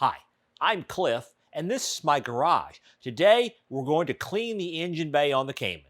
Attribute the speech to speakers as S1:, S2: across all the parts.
S1: Hi, I'm Cliff, and this is my garage. Today, we're going to clean the engine bay on the Cayman.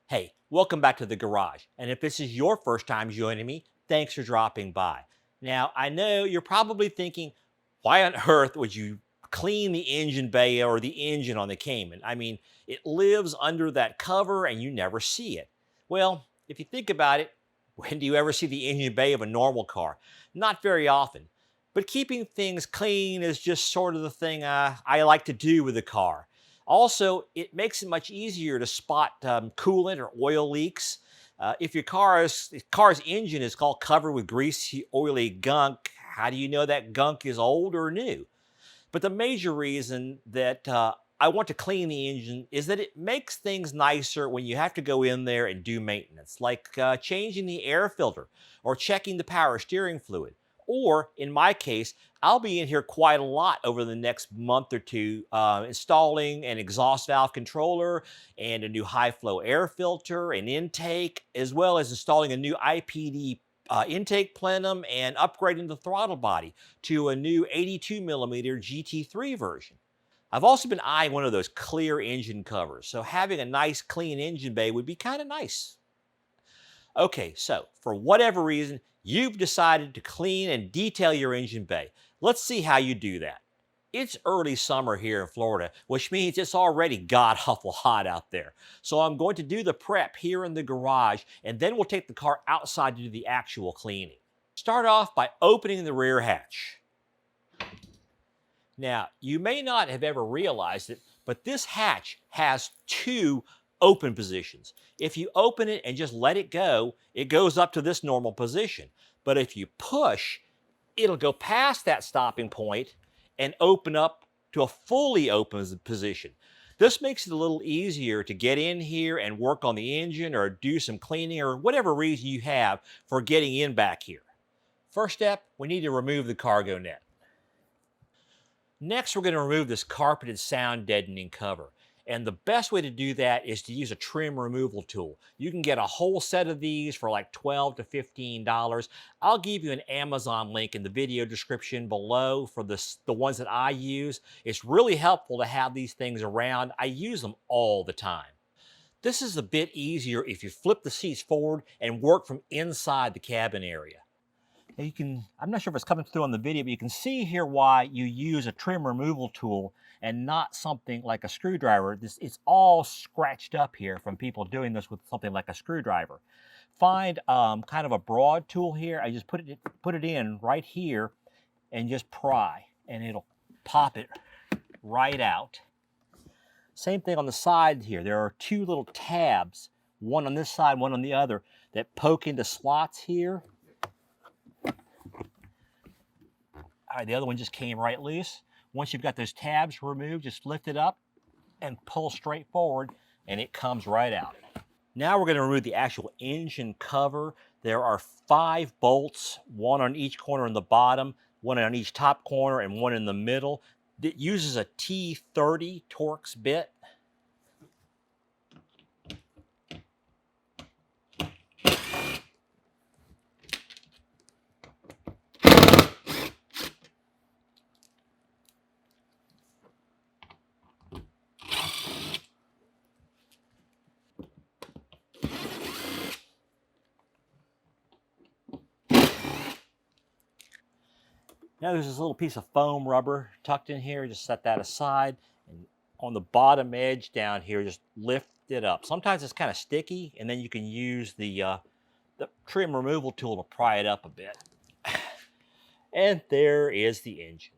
S1: Hey, welcome back to the garage. And if this is your first time joining me, thanks for dropping by. Now, I know you're probably thinking, why on earth would you clean the engine bay or the engine on the Cayman? I mean, it lives under that cover and you never see it. Well, if you think about it, when do you ever see the engine bay of a normal car? Not very often. But keeping things clean is just sort of the thing I like to do with the car. Also, it makes it much easier to spot coolant or oil leaks. If your car's engine is all covered with greasy, oily gunk, how do you know that gunk is old or new? But the major reason that I want to clean the engine is that it makes things nicer when you have to go in there and do maintenance, like changing the air filter or checking the power steering fluid. Or in my case, I'll be in here quite a lot over the next month or two, installing an exhaust valve controller and a new high flow air filter and intake, as well as installing a new IPD intake plenum and upgrading the throttle body to a new 82 millimeter GT3 version. I've also been eyeing one of those clear engine covers, so having a nice clean engine bay would be kind of nice. Okay, so for whatever reason, you've decided to clean and detail your engine bay. Let's see how you do that. It's early summer here in Florida, which means it's already god-awful hot out there. So I'm going to do the prep here in the garage, and then we'll take the car outside to do the actual cleaning. Start off by opening the rear hatch. Now, you may not have ever realized it, but this hatch has two open positions. If you open it and just let it go, it goes up to this normal position. But if you push, it'll go past that stopping point and open up to a fully open position. This makes it a little easier to get in here and work on the engine or do some cleaning or whatever reason you have for getting in back here. First step, we need to remove the cargo net. Next, we're going to remove this carpeted sound deadening cover. And the best way to do that is to use a trim removal tool. You can get a whole set of these for like $12 to $15. I'll give you an Amazon link in the video description below for the ones that I use. It's really helpful to have these things around. I use them all the time. This is a bit easier if you flip the seats forward and work from inside the cabin area. I'm not sure if it's coming through on the video, but you can see here why you use a trim removal tool and not something like a screwdriver. It's all scratched up here from people doing this with something like a screwdriver. Find kind of a broad tool here. I just put it in right here and just pry, and it'll pop it right out. Same thing on the side here. There are two little tabs, one on this side, one on the other, that poke into slots here. All right, the other one just came right loose. Once you've got those tabs removed, just lift it up and pull straight forward, and it comes right out. Now we're going to remove the actual engine cover. There are 5 bolts, one on each corner in the bottom, one on each top corner, and one in the middle. It uses a T30 Torx bit. Now there's this little piece of foam rubber tucked in here. Just set that aside. And on the bottom edge down here, just lift it up. Sometimes it's kind of sticky, and then you can use the trim removal tool to pry it up a bit. And there is the engine.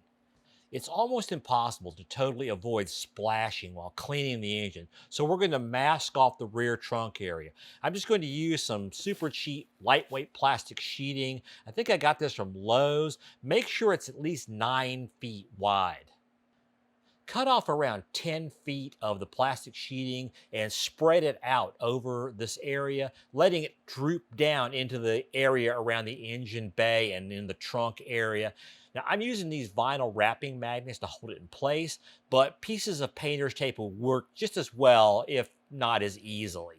S1: It's almost impossible to totally avoid splashing while cleaning the engine, so we're going to mask off the rear trunk area. I'm just going to use some super cheap, lightweight plastic sheeting. I think I got this from Lowe's. Make sure it's at least 9 feet wide. cut off around 10 feet of the plastic sheeting and spread it out over this area, letting it droop down into the area around the engine bay and in the trunk area. Now, I'm using these vinyl wrapping magnets to hold it in place, but pieces of painter's tape will work just as well, if not as easily.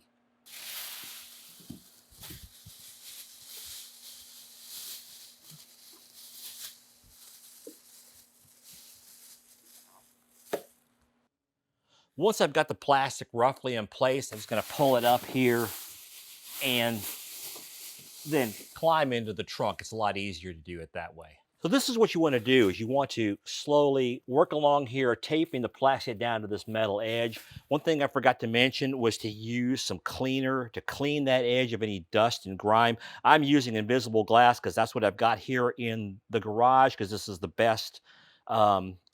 S1: Once I've got the plastic roughly in place, I'm just going to pull it up here and then climb into the trunk. It's a lot easier to do it that way. So this is what you want to do, is you want to slowly work along here, taping the plastic down to this metal edge. One thing I forgot to mention was to use some cleaner to clean that edge of any dust and grime. I'm using invisible glass because that's what I've got here in the garage, because this is the best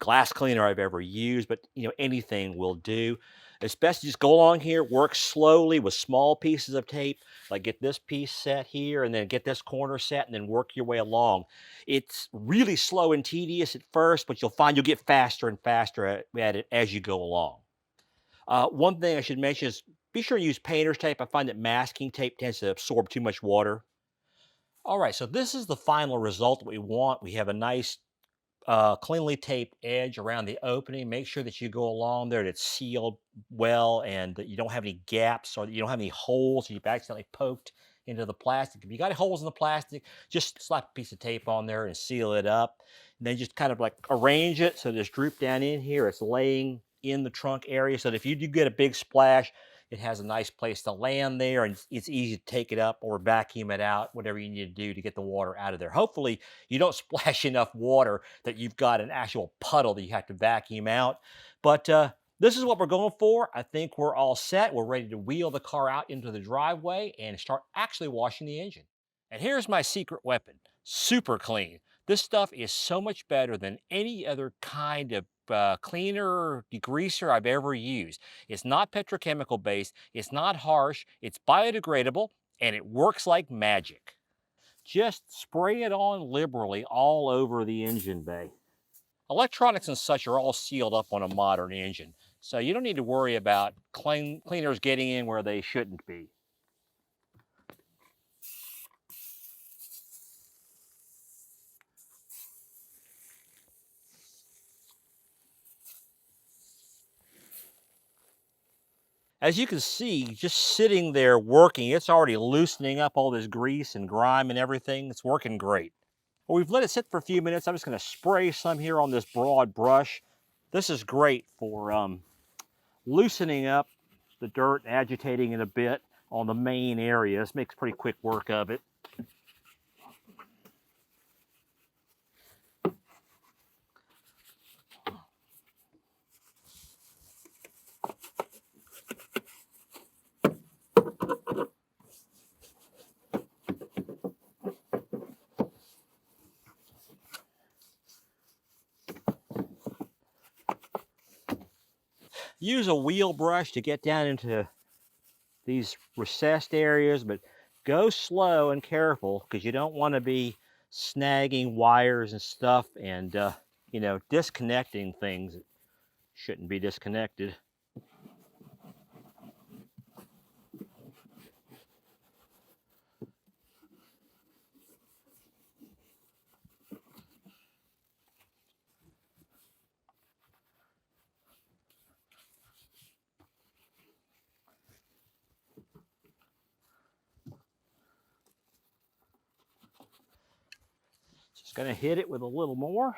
S1: glass cleaner I've ever used, but anything will do. It's best to just go along here, work slowly with small pieces of tape, like get this piece set here and then get this corner set and then work your way along. It's really slow and tedious at first, but you'll find you'll get faster and faster at it as you go along. One thing I should mention is be sure to use painter's tape. I find that masking tape tends to absorb too much water. All right, so this is the final result that we want. We have a nice cleanly taped edge around the opening. Make sure that you go along there, that it's sealed well and that you don't have any gaps or that you don't have any holes you've accidentally poked into the plastic. If you got holes in the plastic, just slap a piece of tape on there and seal it up. And then just kind of like arrange it so there's droop down in here. It's laying in the trunk area so that if you do get a big splash, it has a nice place to land there, and it's easy to take it up or vacuum it out, whatever you need to do to get the water out of there. Hopefully, you don't splash enough water that you've got an actual puddle that you have to vacuum out. But this is what we're going for. I think we're all set. We're ready to wheel the car out into the driveway and start actually washing the engine. And here's my secret weapon: super clean. This stuff is so much better than any other kind of cleaner, degreaser I've ever used. It's not petrochemical based, it's not harsh, it's biodegradable, and it works like magic. Just spray it on liberally all over the engine bay. Electronics and such are all sealed up on a modern engine, so you don't need to worry about cleaners getting in where they shouldn't be. As you can see, just sitting there working, it's already loosening up all this grease and grime and everything. It's working great. Well, we've let it sit for a few minutes. I'm just going to spray some here on this broad brush. This is great for loosening up the dirt, agitating it a bit on the main area. This makes pretty quick work of it. Use a wheel brush to get down into these recessed areas, but go slow and careful because you don't want to be snagging wires and stuff and, disconnecting things that shouldn't be disconnected. Just going to hit it with a little more.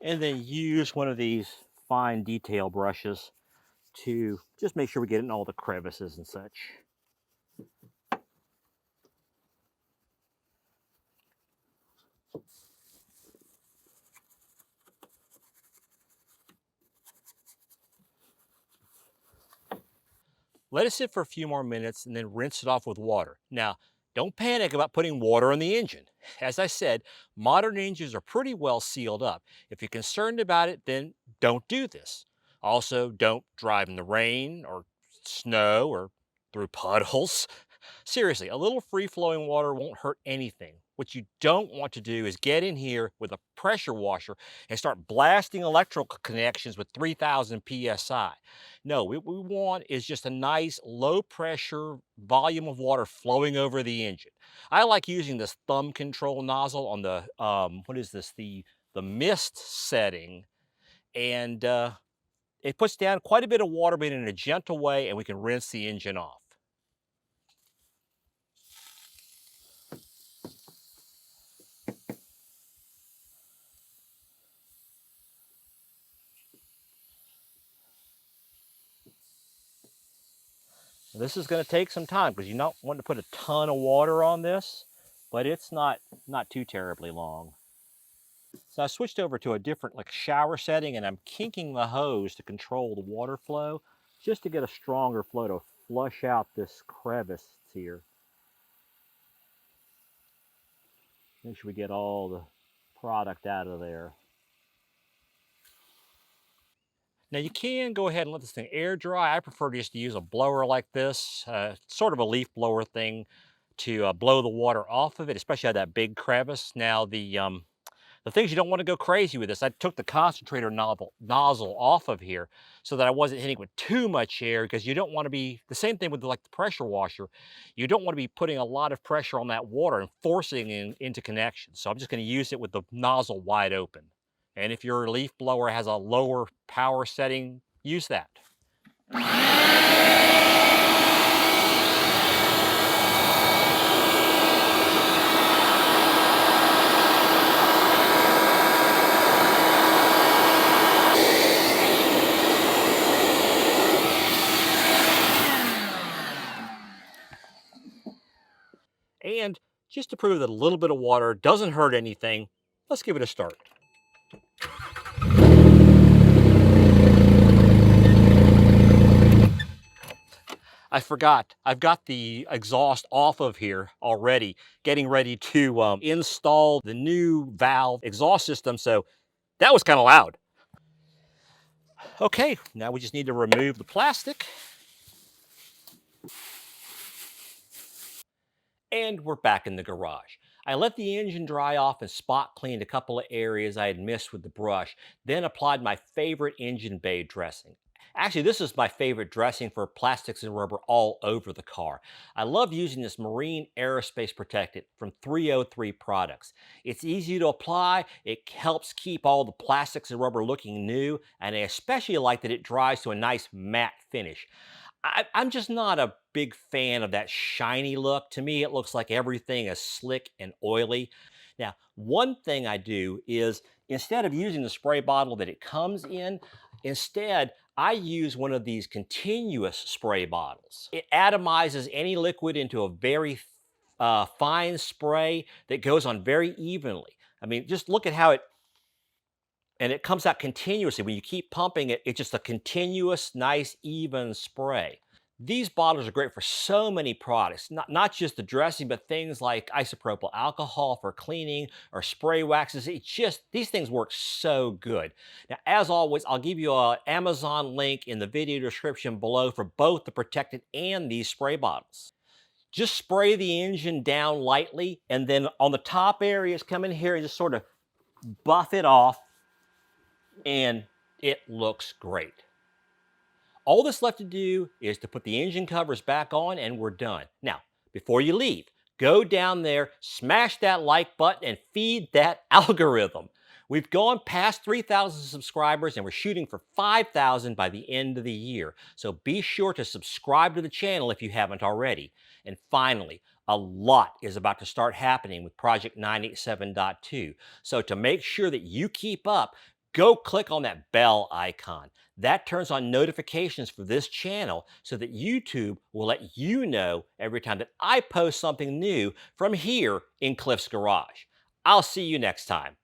S1: And then use one of these fine detail brushes to just make sure we get in all the crevices and such. Let it sit for a few more minutes and then rinse it off with water. Now, don't panic about putting water on the engine. As I said, modern engines are pretty well sealed up. If you're concerned about it, then don't do this. Also, don't drive in the rain or snow or through puddles. Seriously, a little free-flowing water won't hurt anything. What you don't want to do is get in here with a pressure washer and start blasting electrical connections with 3000 psi. No, what we want is just a nice low pressure volume of water flowing over the engine. I like using this thumb control nozzle on the what is this, the mist setting, and it puts down quite a bit of water, but in a gentle way, and we can rinse the engine off. This is going to take some time because you're not wanting to put a ton of water on this, but it's not too terribly long. So I switched over to a different like shower setting, and I'm kinking the hose to control the water flow just to get a stronger flow to flush out this crevice here. Make sure we get all the product out of there. Now you can go ahead and let this thing air dry. I prefer just to use a blower like this, sort of a leaf blower thing to blow the water off of it, especially at that big crevice. Now the things you don't want to go crazy with this, I took the concentrator nozzle off of here so that I wasn't hitting with too much air, because you don't want to be, the same thing with like the pressure washer, you don't want to be putting a lot of pressure on that water and forcing it into connection. So I'm just going to use it with the nozzle wide open. And if your leaf blower has a lower power setting, use that. And just to prove that a little bit of water doesn't hurt anything, let's give it a start. I forgot, I've got the exhaust off of here already, getting ready to install the new valve exhaust system, so that was kind of loud. Okay, now we just need to remove the plastic. And we're back in the garage. I let the engine dry off and spot cleaned a couple of areas I had missed with the brush, then applied my favorite engine bay dressing. Actually, this is my favorite dressing for plastics and rubber all over the car. I love using this marine aerospace protectant from 303 products. It's easy to apply, it helps keep all the plastics and rubber looking new, and I especially like that it dries to a nice matte finish. I'm just not a big fan of that shiny look. To me, it looks like everything is slick and oily. Now, one thing I do is, instead of using the spray bottle that it comes in, instead, I use one of these continuous spray bottles. It atomizes any liquid into a very fine spray that goes on very evenly. I mean, just look at how it comes out continuously. When you keep pumping it, it's just a continuous, nice, even spray. These bottles are great for so many products, not just the dressing, but things like isopropyl alcohol for cleaning or spray waxes. These things work so good. Now, as always, I'll give you an Amazon link in the video description below for both the protectant and these spray bottles. Just spray the engine down lightly, and then on the top areas, come in here and just sort of buff it off, and it looks great. All that's left to do is to put the engine covers back on, and we're done. Now, before you leave, go down there, smash that like button, and feed that algorithm. We've gone past 3,000 subscribers, and we're shooting for 5,000 by the end of the year. So be sure to subscribe to the channel if you haven't already. And finally, a lot is about to start happening with Project 987.2. So to make sure that you keep up, go click on that bell icon. That turns on notifications for this channel so that YouTube will let you know every time that I post something new from here in Cliff's Garage. I'll see you next time.